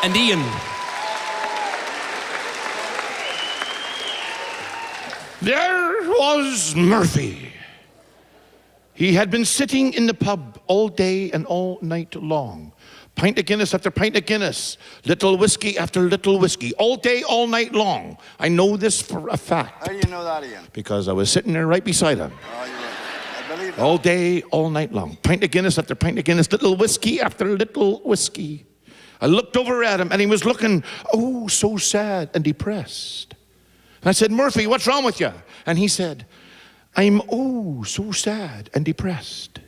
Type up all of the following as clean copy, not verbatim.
and Ian. There was Murphy. He had been sitting in the pub all day and all night long. Pint of Guinness after pint of Guinness. Little whiskey after little whiskey. All day, all night long. I know this for a fact. How do you know that, Ian? Because I was sitting there right beside him. Oh, I believe that. All day, all night long. Pint of Guinness after pint of Guinness. Little whiskey after little whiskey. I looked over at him and he was looking, oh, so sad and depressed. And I said, Murphy, what's wrong with you? And he said, I'm oh so sad and depressed.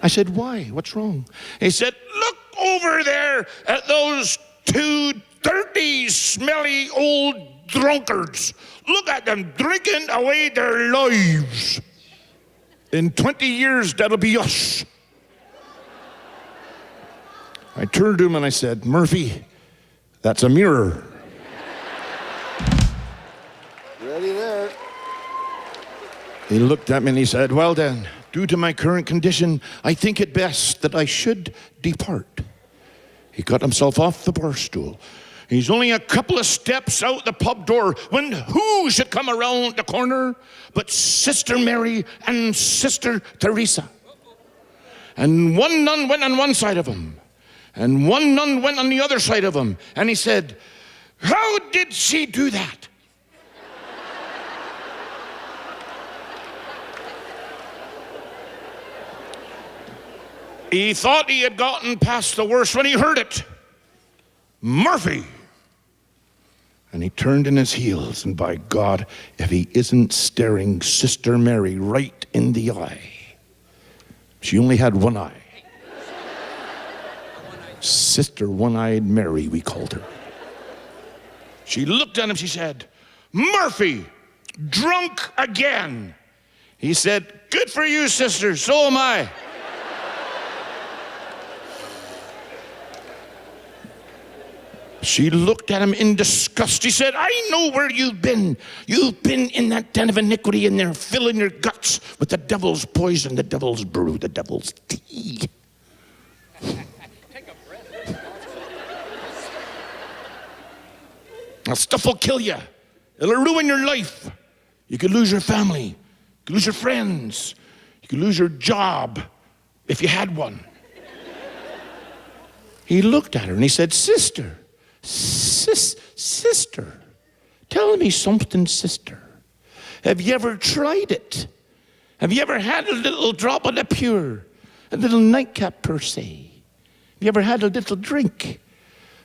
I said, why? What's wrong? He said, look over there at those two dirty, smelly old drunkards. Look at them drinking away their lives. In 20 years, that'll be us. I turned to him and I said, Murphy, that's a mirror. Ready there. He looked at me and he said, well then, due to my current condition, I think it best that I should depart. He got himself off the bar stool. He's only a couple of steps out the pub door when who should come around the corner but Sister Mary and Sister Teresa. And one nun went on one side of him, and one nun went on the other side of him. And he said, how did she do that? He thought he had gotten past the worst when he heard it. Murphy. And he turned in his heels, and by God, if he isn't staring Sister Mary right in the eye. She only had one eye. Sister One-Eyed Mary, we called her. She looked at him, she said, Murphy, drunk again. He said, good for you, sister, so am I. She looked at him in disgust. She said, I know where you've been. You've been in that den of iniquity in there, filling your guts with the devil's poison, the devil's brew, the devil's tea. That stuff will kill you. It'll ruin your life. You could lose your family. You could lose your friends. You could lose your job if you had one. He looked at her and he said, sister, sister, tell me something, sister. Have you ever tried it? Have you ever had a little drop of the pure? A little nightcap per se? Have you ever had a little drink?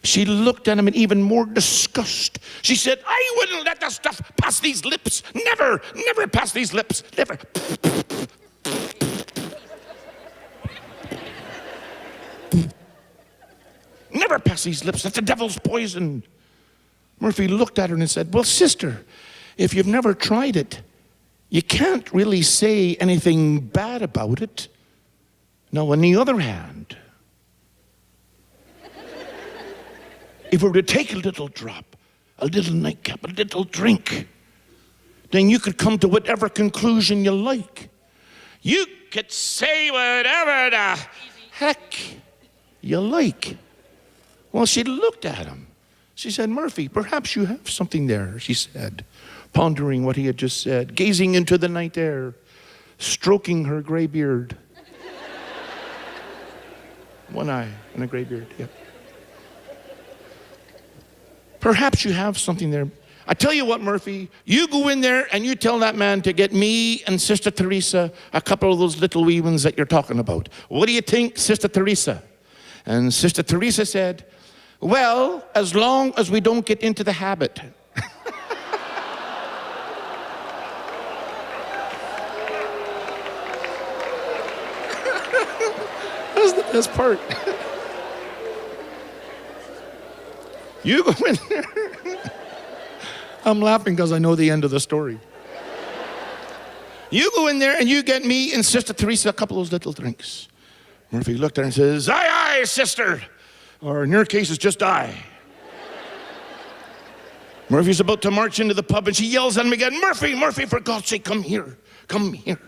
She looked at him in even more disgust. She said, I wouldn't let that stuff pass these lips. Never, never pass these lips. Never. Never pass these lips. That's the devil's poison. Murphy looked at her and said, well, sister, if you've never tried it, you can't really say anything bad about it. Now, on the other hand, if we were to take a little drop, a little nightcap, a little drink, then you could come to whatever conclusion you like. You could say whatever the heck you like. Well, she looked at him. She said, Murphy, perhaps you have something there, she said, pondering what he had just said, gazing into the night air, stroking her gray beard. One eye and a gray beard, yep. Perhaps you have something there. I tell you what, Murphy, you go in there and you tell that man to get me and Sister Teresa a couple of those little wee ones that you're talking about. What do you think, Sister Teresa? And Sister Teresa said, well, as long as we don't get into the habit. That's the best part. You go in there. I'm laughing because I know the end of the story. You go in there and you get me and Sister Teresa a couple of those little drinks. Murphy looked at her and says, aye, aye, sister. Or in your case, it's just aye. Murphy's about to march into the pub and she yells at him again, Murphy, Murphy, for God's sake, come here. Come here.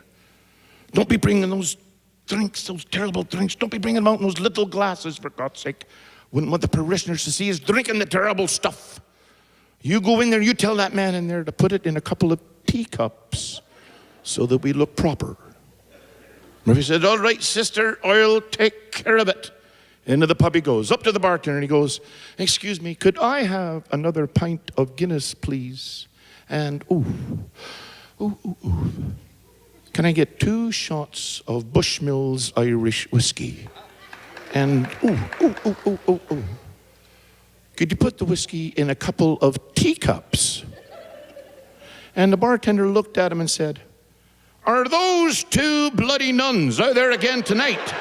Don't be bringing those drinks, those terrible drinks. Don't be bringing them out in those little glasses, for God's sake. Wouldn't want the parishioners to see us drinking the terrible stuff. You go in there, you tell that man in there to put it in a couple of teacups so that we look proper. Murphy said, all right, sister, I'll take care of it. Into the pub he goes, up to the bartender, and he goes, excuse me, could I have another pint of Guinness, please? And, can I get 2 shots of Bushmills Irish whiskey? And, could you put the whiskey in a couple of teacups? And the bartender looked at him and said, are those 2 bloody nuns out there again tonight?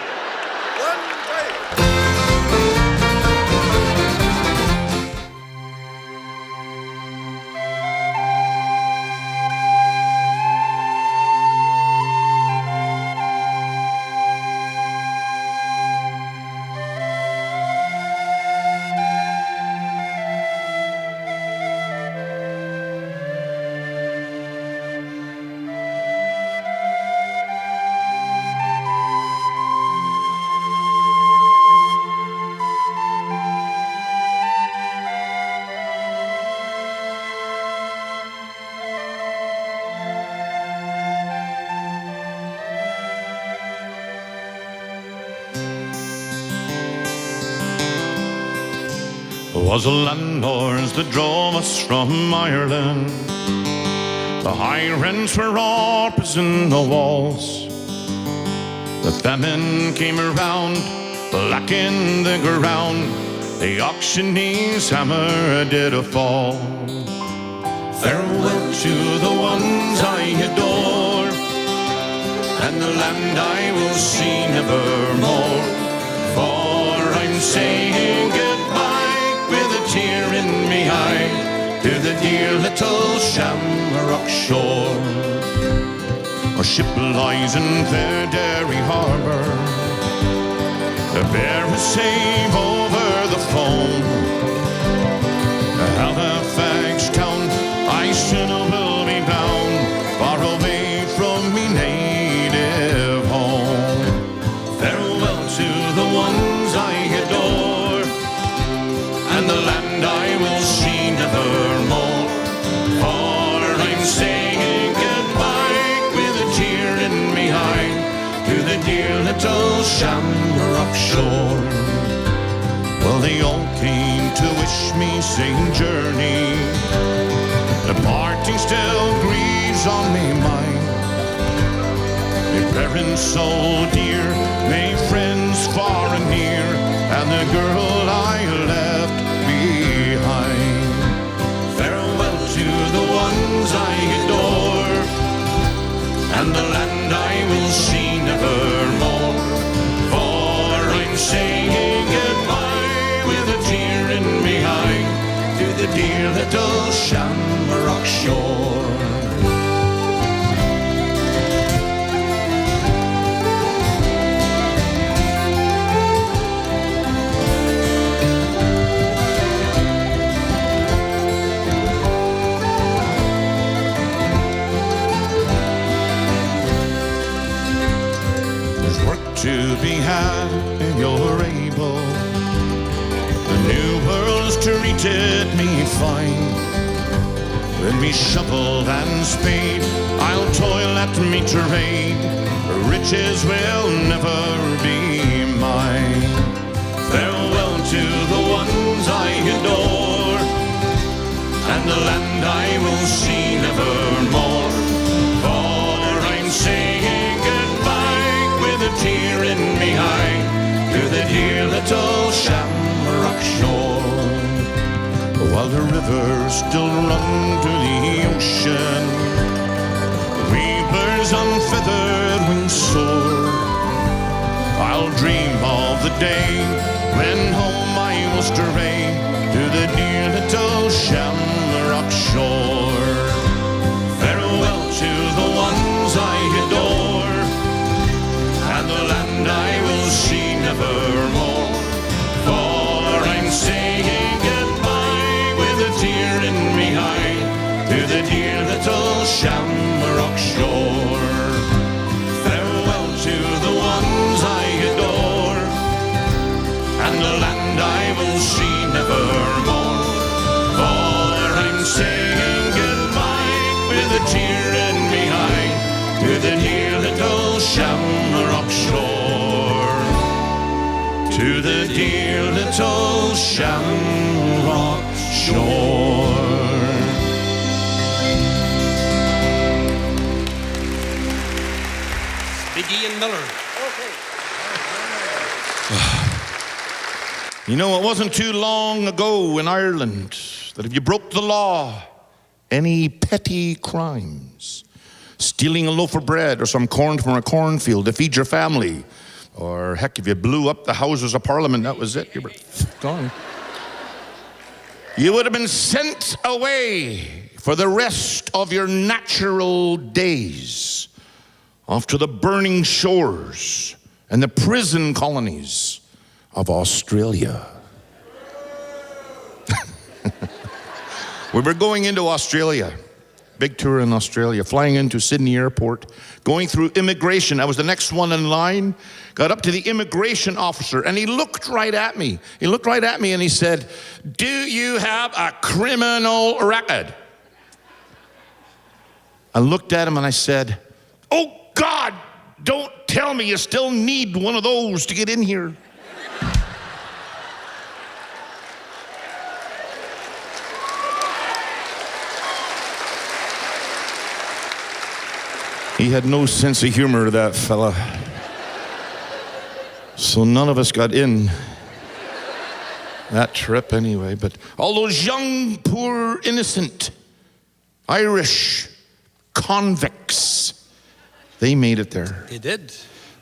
Was a landlords that drove us from Ireland. The high rents were up in the walls. The famine came around, black in the ground. The auctioneer's hammer did a fall. Farewell to the ones I adore, and the land I will see nevermore. For I'm saying goodbye with a tear in me eye to the dear little Shamrock shore. Our ship lies in Fairderry harbour, the bear is safe over the foam. Halifax town I soon will be bound, far away from me native home. Farewell to the ones I adore, and the land I will see nevermore. For I'm saying goodbye with a tear in me eye to the dear little Shamrock shore. Well, they all came to wish me safe journey. The parting still grieves on me mind. My parents so dear, my friends far and near, and the girl I left behind. Farewell to the ones I adore, and the land I will see nevermore. For I'm saying goodbye with a tear in me eye to the dear little Shamrock shore. To be had if you're able. The new world's treated me fine. With me shovel and spade, I'll toil at me trade. Riches will never be mine. Farewell to the ones I adore, and the land I will see nevermore. For I'm saying goodbye with a tear in me eye to the dear little Shamrock shore. While the rivers still run to the ocean, weavers on feathered wings soar. I'll dream of the day when home I will stray to the dear little Shamrock shore. Farewell to the ones I adore, and the land I will see nevermore. For I'm saying goodbye with a tear in me eye to the dear little Shamrock shore. Farewell to the ones I adore, and the land I will dear little Shamrock shore. Biggie and Millar. You know, it wasn't too long ago in Ireland that if you broke the law, any petty crimes, stealing a loaf of bread or some corn from a cornfield to feed your family, or heck, if you blew up the Houses of Parliament, that was it. You were gone. You would have been sent away for the rest of your natural days off to the burning shores and the prison colonies of Australia. We were going into Australia, big tour in Australia, flying into Sydney Airport, going through immigration. I was the next one in line, got up to the immigration officer, and he looked right at me. He looked right at me and he said, "Do you have a criminal record?" I looked at him and I said, "Oh God, don't tell me you still need one of those to get in here." He had no sense of humor, that fella. So none of us got in that trip anyway. But all those young, poor, innocent Irish convicts, they made it there. They did.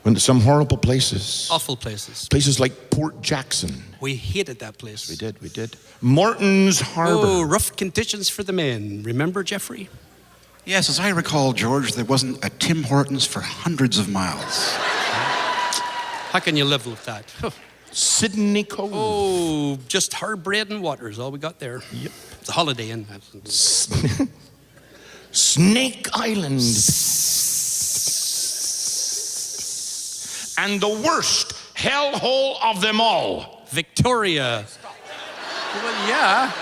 Went to some horrible places. Awful places. Places like Port Jackson. We hated that place. We did. Morton's Harbor. Oh, rough conditions for the men. Remember, Jeffrey? Yes, as I recall, George, there wasn't a Tim Hortons for hundreds of miles. How can you live with that? Sydney Cove. Oh, just hard bread and water is all we got there. Yep. It's a Holiday Inn. Snake Island. And the worst hellhole of them all, Victoria. Well, yeah.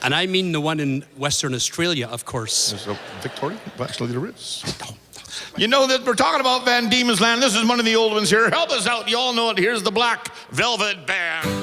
And I mean the one in Western Australia, of course. There's a Victoria? Actually, there is. You know that we're talking about Van Diemen's Land. This is one of the old ones here. Help us out. You all know it. Here's the Black Velvet Band.